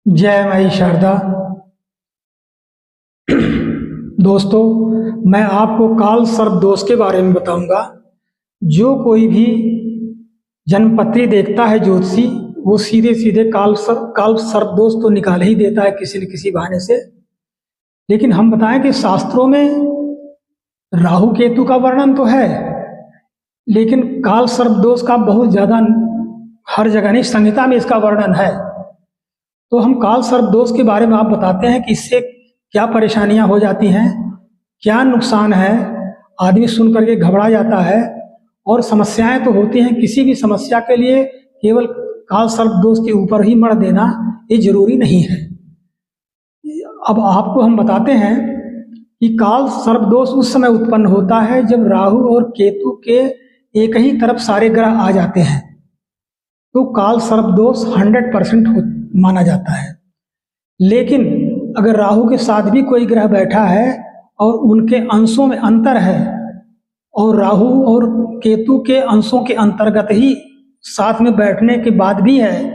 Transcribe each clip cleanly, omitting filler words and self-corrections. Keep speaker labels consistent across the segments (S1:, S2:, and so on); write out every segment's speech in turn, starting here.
S1: जय माई शारदा। दोस्तों, मैं आपको काल सर्प दोष के बारे में बताऊंगा। जो कोई भी जन्मपत्री देखता है ज्योतिषी, वो सीधे सीधे काल सर्प दोष तो निकाल ही देता है किसी न किसी बहाने से। लेकिन हम बताएं कि शास्त्रों में राहु केतु का वर्णन तो है, लेकिन काल सर्प दोष का बहुत ज़्यादा हर जगह नहीं, संहिता में इसका वर्णन है। तो हम काल सर्प दोष के बारे में आप बताते हैं कि इससे क्या परेशानियां हो जाती हैं, क्या नुकसान है। आदमी सुन करके घबरा जाता है और समस्याएं तो होती हैं। किसी भी समस्या के लिए केवल काल सर्प दोष के ऊपर ही मर देना ये जरूरी नहीं है। अब आपको हम बताते हैं कि काल सर्प दोष उस समय उत्पन्न होता है जब राहु और केतु के एक ही तरफ सारे ग्रह आ जाते हैं, तो काल सर्प दोष 100% माना जाता है। लेकिन अगर राहु के साथ भी कोई ग्रह बैठा है और उनके अंशों में अंतर है और राहु और केतु के अंशों के अंतर्गत ही साथ में बैठने के बाद भी है,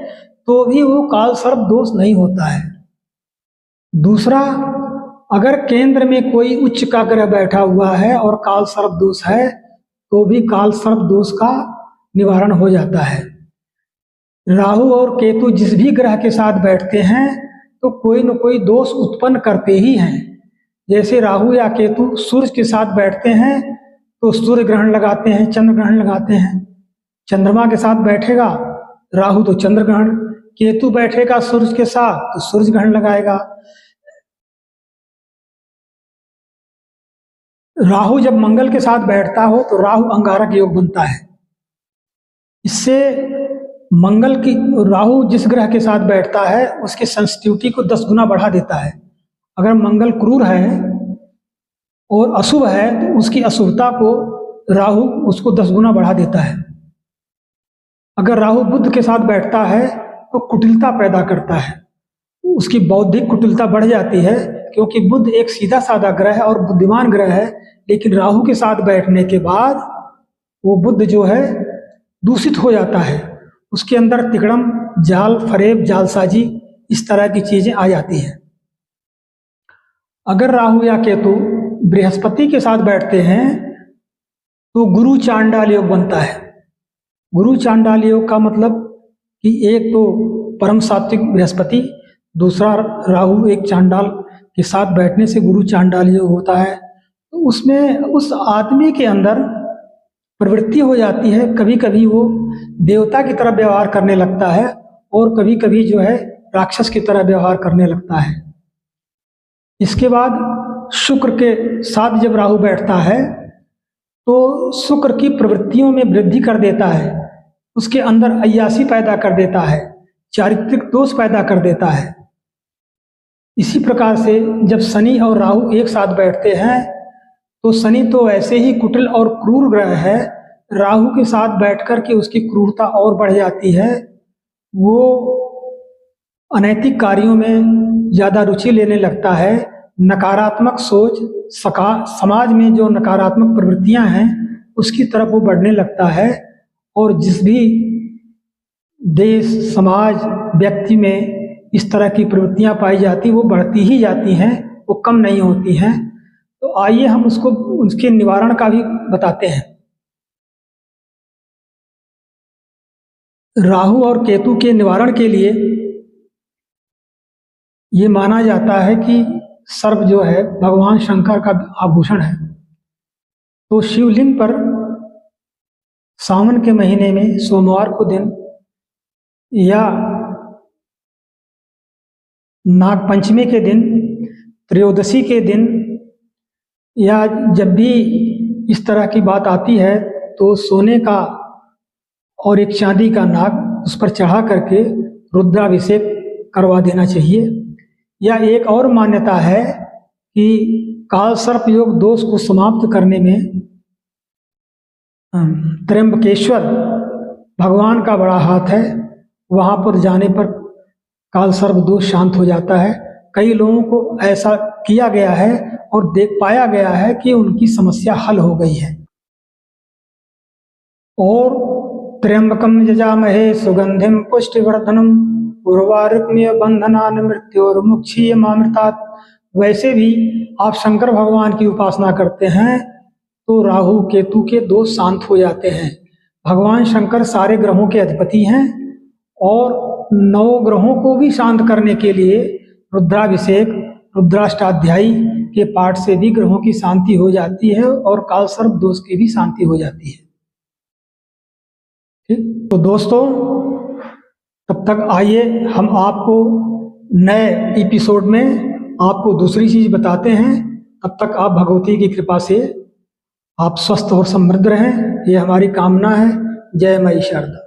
S1: तो भी वो काल सर्प दोष नहीं होता है। दूसरा, अगर केंद्र में कोई उच्च का ग्रह बैठा हुआ है और काल सर्प दोष है, तो भी काल सर्प दोष का निवारण हो जाता है। राहु और केतु जिस भी ग्रह के साथ बैठते हैं तो कोई न कोई दोष उत्पन्न करते ही हैं। जैसे राहु या केतु सूर्य के साथ बैठते हैं तो सूर्य ग्रहण लगाते हैं, चंद्र ग्रहण लगाते हैं। चंद्रमा के साथ बैठेगा राहु तो चंद्र ग्रहण, केतु बैठेगा सूर्य के साथ तो सूर्य ग्रहण लगाएगा। राहु जब मंगल के साथ बैठता हो तो राहु अंगारक योग बनता है। इससे मंगल की राहु जिस ग्रह के साथ बैठता है उसके सेंसिटिविटी को 10 गुना बढ़ा देता है। अगर मंगल क्रूर है और अशुभ है तो उसकी अशुभता को राहु उसको 10 गुना बढ़ा देता है। अगर राहु बुध के साथ बैठता है तो कुटिलता पैदा करता है, उसकी बौद्धिक कुटिलता बढ़ जाती है, क्योंकि बुध एक सीधा साधा ग्रह है और बुद्धिमान ग्रह है। लेकिन राहु के साथ बैठने के बाद वो बुध जो है दूषित हो जाता है, उसके अंदर तिकड़म, जाल, फरेब, जालसाजी, इस तरह की चीजें आ जाती हैं। अगर राहु या केतु बृहस्पति के साथ बैठते हैं तो गुरु चांडाल योग बनता है। गुरु चांडाल योग का मतलब कि एक तो परम सात्विक बृहस्पति, दूसरा राहु एक चांडाल के साथ बैठने से गुरु चांडाल योग होता है। तो उसमें उस आदमी के अंदर प्रवृत्ति हो जाती है, कभी कभी वो देवता की तरह व्यवहार करने लगता है और कभी कभी जो है राक्षस की तरह व्यवहार करने लगता है। इसके बाद शुक्र के साथ जब राहु बैठता है तो शुक्र की प्रवृत्तियों में वृद्धि कर देता है, उसके अंदर अय्यासी पैदा कर देता है, चारित्रिक दोष पैदा कर देता है। इसी प्रकार से जब शनि और राहु एक साथ बैठते हैं तो शनि तो ऐसे ही कुटिल और क्रूर ग्रह है, राहु के साथ बैठकर के उसकी क्रूरता और बढ़ जाती है। वो अनैतिक कार्यों में ज़्यादा रुचि लेने लगता है, नकारात्मक सोच, समाज में जो नकारात्मक प्रवृत्तियां हैं उसकी तरफ वो बढ़ने लगता है। और जिस भी देश, समाज, व्यक्ति में इस तरह की प्रवृत्तियां पाई जाती वो बढ़ती ही जाती हैं, वो कम नहीं होती हैं। तो आइए हम उसके निवारण का भी बताते हैं। राहु और केतु के निवारण के लिए ये माना जाता है कि सर्प जो है भगवान शंकर का आभूषण है। तो शिवलिंग पर सावन के महीने में सोमवार को दिन या नागपंचमी के दिन, त्रयोदशी के दिन, या जब भी इस तरह की बात आती है तो सोने का और एक चांदी का नाग उस पर चढ़ा करके रुद्राभिषेक करवा देना चाहिए। या एक और मान्यता है कि काल सर्प योग दोष को समाप्त करने में त्र्यंबकेश्वर भगवान का बड़ा हाथ है, वहाँ पर जाने पर काल सर्प दोष शांत हो जाता है। कई लोगों को ऐसा किया गया है और देख पाया गया है कि उनकी समस्या हल हो गई है। और त्र्यंबकम यजामहे सुगंधिम पुष्टिवर्धनम उर्वारुक्मीय बंधनान मृत्योर्मुक्षीयमामृतात्। वैसे भी आप शंकर भगवान की उपासना करते हैं तो राहु केतु के दोष शांत हो जाते हैं। भगवान शंकर सारे ग्रहों के अधिपति हैं और 9 ग्रहों को भी शांत करने के लिए रुद्राभिषेक, रुद्राष्टाध्यायी के पाठ से भी ग्रहों की शांति हो जाती है और काल सर्प दोष की भी शांति हो जाती है। ठीक, तो दोस्तों तब तक आइए हम आपको नए एपिसोड में आपको दूसरी चीज बताते हैं। तब तक आप भगवती की कृपा से आप स्वस्थ और समृद्ध रहें, ये हमारी कामना है। जय माई शारदा।